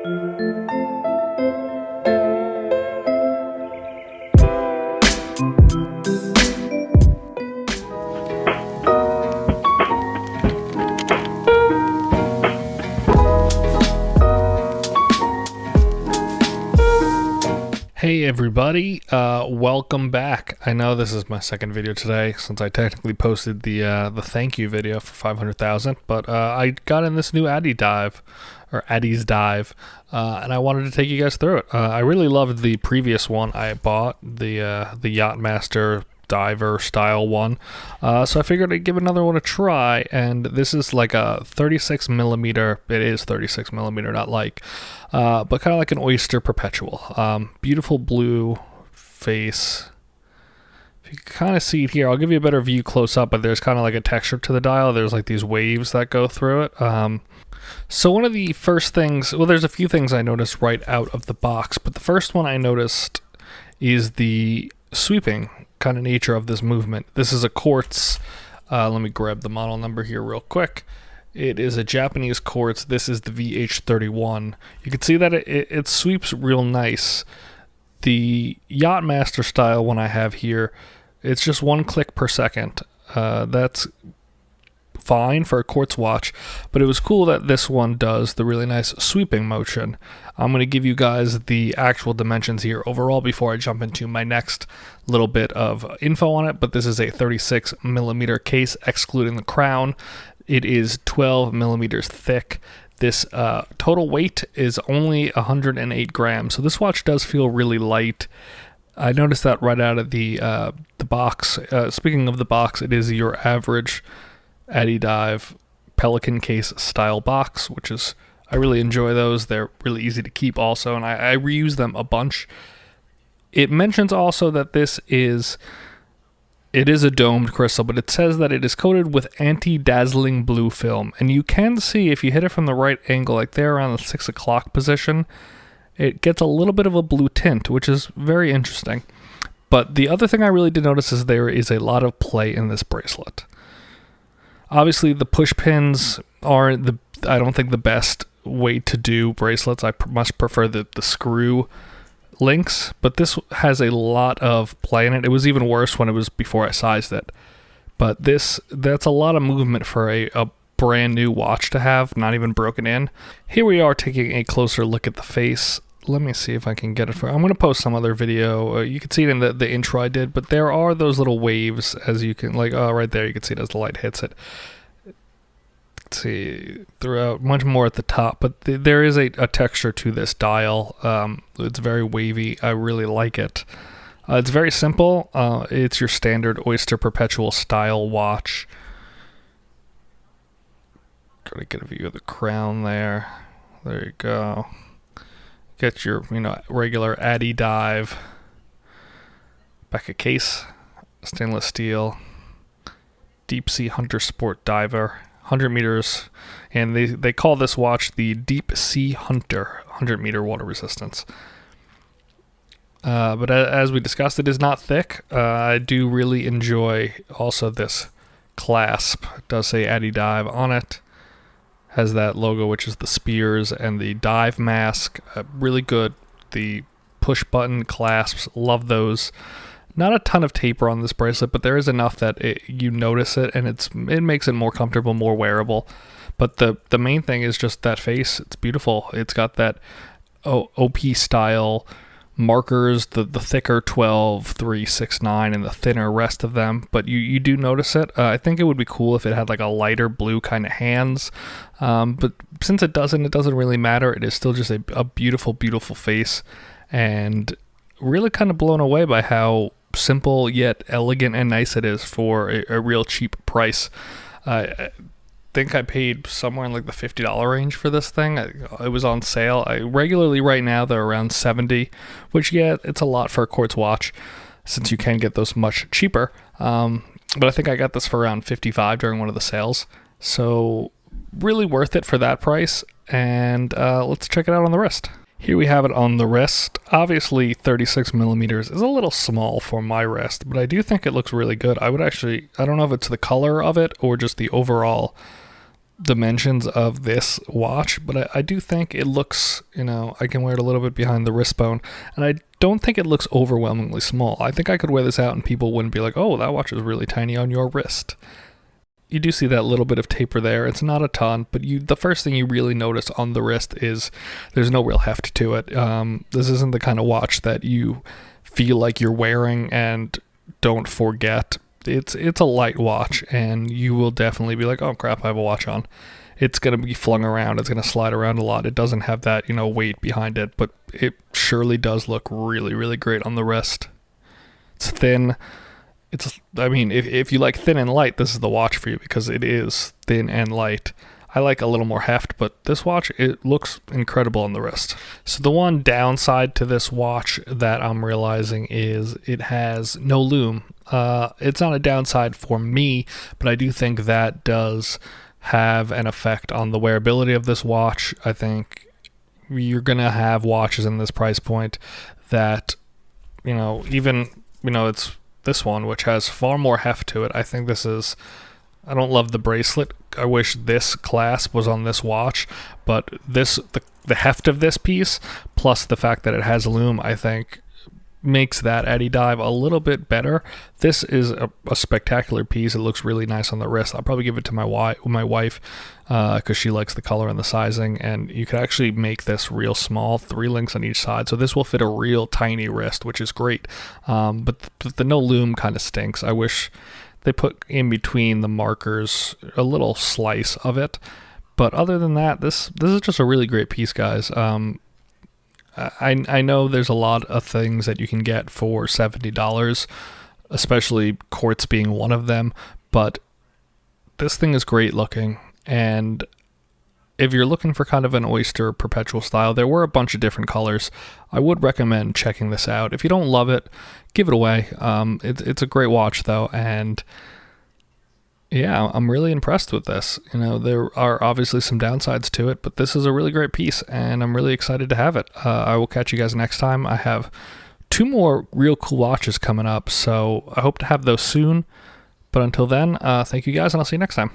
Hey everybody, welcome back. I know this is my second video today since I technically posted the thank you video for 500,000, but I got in this new Addiesdive, and I wanted to take you guys through it. I really loved the previous one I bought, the Yachtmaster diver style one, so I figured I'd give another one a try, and this is like a 36 millimeter. It is 36 millimeter, not like, but kind of like an oyster perpetual. Beautiful blue face. If you can kind of see it here, I'll give you a better view close up, but there's kind of like a texture to the dial. There's like these waves that go through it. So one of the first things, well, there's a few things I noticed right out of the box, but the first one I noticed is the sweeping kind of nature of this movement. This is a quartz. Let me grab the model number here real quick. It is a Japanese quartz. This is the VH31. You can see that it sweeps real nice. The Yachtmaster style one I have here, it's just 1 click per second. That's fine for a quartz watch, but it was cool that this one does the really nice sweeping motion. I'm going to give you guys the actual dimensions here overall before I jump into my next little bit of info on it, but this is a 36 millimeter case excluding the crown. It is 12 millimeters thick. This total weight is only 108 grams, so this watch does feel really light. I noticed that right out of the box. Speaking of the box, it is your average Addiesdive Pelican case style box, which is, I really enjoy those. They're really easy to keep also, and I reuse them a bunch. It mentions also that it is a domed crystal, but it says that it is coated with anti-dazzling blue film, and you can see if you hit it from the right angle, like there around the 6 o'clock position, it gets a little bit of a blue tint, which is very interesting. But the other thing I really did notice is there is a lot of play in this bracelet. Obviously, the push pins are I don't think the best way to do bracelets. I much prefer the screw links, but this has a lot of play in it. It was even worse when it was before I sized it. But that's a lot of movement for a brand new watch to have, not even broken in. Here we are taking a closer look at the face. Let me see if I can get it I'm going to post some other video. You can see it in the intro I did, but there are those little waves, as you can, like, right there, you can see it as the light hits it. Let's see, throughout, much more at the top, but there is a texture to this dial. It's very wavy. I really like it. It's very simple. It's your standard oyster perpetual style watch. Try to get a view of the crown there. There you go. Get your, regular Addiesdive. Back a case, stainless steel, deep sea hunter sport diver, 100 meters, and they call this watch the Deep Sea Hunter, 100 meter water resistance. But as we discussed, it is not thick. I do really enjoy also this clasp. It does say Addiesdive on it. Has that logo, which is the spears, and the dive mask. Really good. The push button clasps, love those. Not a ton of taper on this bracelet, but there is enough that you notice it, and it makes it more comfortable, more wearable. But the main thing is just that face. It's beautiful. It's got that OP style markers, the thicker 12, 3, 6, 9, and the thinner rest of them, but you do notice it. I think it would be cool if it had like a lighter blue kind of hands, but since it doesn't really matter. It is still just a beautiful, beautiful face, and really kind of blown away by how simple yet elegant and nice it is for a real cheap price. I think I paid somewhere in like the $50 range for this thing. It was on sale. Regularly right now they're around $70, which, yeah, it's a lot for a quartz watch since you can get those much cheaper. But I think I got this for around $55 during one of the sales. So really worth it for that price. And let's check it out on the wrist. Here we have it on the wrist. Obviously 36 millimeters is a little small for my wrist, but I do think it looks really good. I don't know if it's the color of it or just the overall dimensions of this watch, but I do think it looks, I can wear it a little bit behind the wrist bone, and I don't think it looks overwhelmingly small. I think I could wear this out and people wouldn't be like, oh, that watch is really tiny on your wrist. You do see that little bit of taper there. It's not a ton, but the first thing you really notice on the wrist is there's no real heft to it. This isn't the kind of watch that you feel like you're wearing and don't forget. It's a light watch, and you will definitely be like, oh crap, I have a watch on. It's going to be flung around. It's going to slide around a lot. It doesn't have that, weight behind it, but it surely does look really, really great on the wrist. It's thin. If you like thin and light, this is the watch for you because it is thin and light. I like a little more heft, but this watch, it looks incredible on the wrist. So the one downside to this watch that I'm realizing is it has no lume. It's not a downside for me, but I do think that does have an effect on the wearability of this watch. I think you're going to have watches in this price point that, it's this one, which has far more heft to it. I think I don't love the bracelet. I wish this clasp was on this watch, but the heft of this piece, plus the fact that it has lume, I think makes that Addiesdive a little bit better. This is a spectacular piece. It looks really nice on the wrist. I'll probably give it to my wife because she likes the color and the sizing, and you could actually make this real small, 3 links on each side, so this will fit a real tiny wrist, which is great. But the no lume kind of stinks. I wish they put in between the markers a little slice of it, but other than that, this is just a really great piece, guys. I know there's a lot of things that you can get for $70, especially quartz being one of them, but this thing is great looking, and if you're looking for kind of an oyster perpetual style, there were a bunch of different colors. I would recommend checking this out. If you don't love it, give it away. It's a great watch though, and yeah, I'm really impressed with this. There are obviously some downsides to it, but this is a really great piece, and I'm really excited to have it. I will catch you guys next time. I have 2 more real cool watches coming up, so I hope to have those soon. But until then, thank you guys, and I'll see you next time.